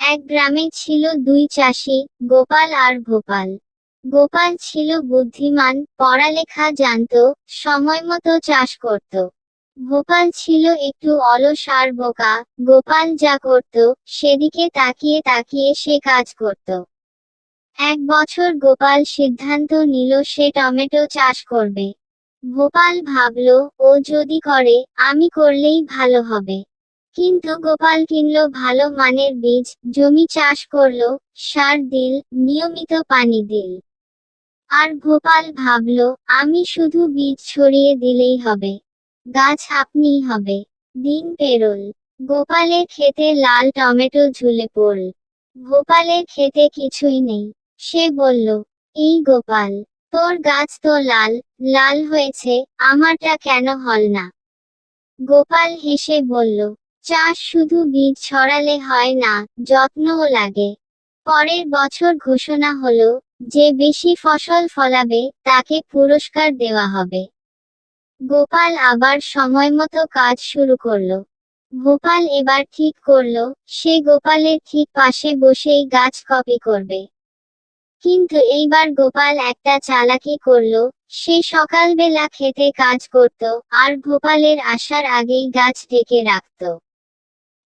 এক গ্রামে ছিল দুই চাষি, গোপাল আর ভোপাল। গোপাল ছিল বুদ্ধিমান, পড়ালেখা জানতো, সময়মতো চাষ করত। ভোপাল ছিল একটু অলস আর বোকা। গোপাল যা করত, সেদিকে তাকিয়ে তাকিয়ে সে কাজ করত। এক বছর গোপাল সিদ্ধান্ত নিল সে টমেটো চাষ করবে। ভোপাল ভাবল, ও যদি করে, আমি করলেই ভালো হবে। কিন্তু গোপাল কিনলো ভালো মানের বীজ, জমি চাষ করলো, সার দিল, নিয়মিত পানি দিল। আর ভোপাল ভাবল, আমি শুধু বীজ ছড়িয়ে দিলেই হবে, গাছ আপনিই হবে। দিন পেরোল। গোপালের ক্ষেতে লাল টমেটো ঝুলে পড়ল। ভোপালের ক্ষেতে কিছুই নেই। সে বলল, এই গোপাল, তোর গাছ তো লাল লাল হয়েছে, আমারটা কেন হল না? গোপাল হেসে বলল, চাষ শুধু বীজ ছড়ালে হয় না, যত্নও লাগে। পরের বছর ঘোষণা হলো, যে বেশি ফসল ফলাবে তাকে পুরস্কার দেওয়া হবে। গোপাল আবার সময়মতো কাজ শুরু করলো। ভোপাল এবার ঠিক করলো, সে গোপালের ঠিক পাশে বসেই গাছ কপি করবে। কিন্তু এইবার গোপাল একটা চালাকি করলো। সে সকালবেলা খেতে কাজ করত, আর ভোপালের আসার আগেই গাছ ঢেকে রাখত।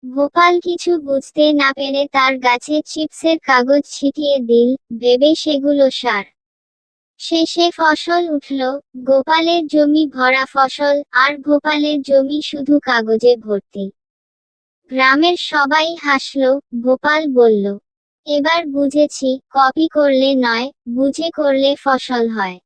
ভোপাল কিছু বুঝতে না পেরে তার গাছে চিপসের কাগজ ছিটিয়ে দিল, ভেবে সেগুলো সার। শেষে ফসল উঠল, গোপালের জমি ভরা ফসল, আর ভোপালের জমি শুধু কাগজে ভর্তি। গ্রামের সবাই হাসল। ভোপাল বলল, এবার বুঝেছি, কপি করলে নয়, বুঝে করলে ফসল হয়।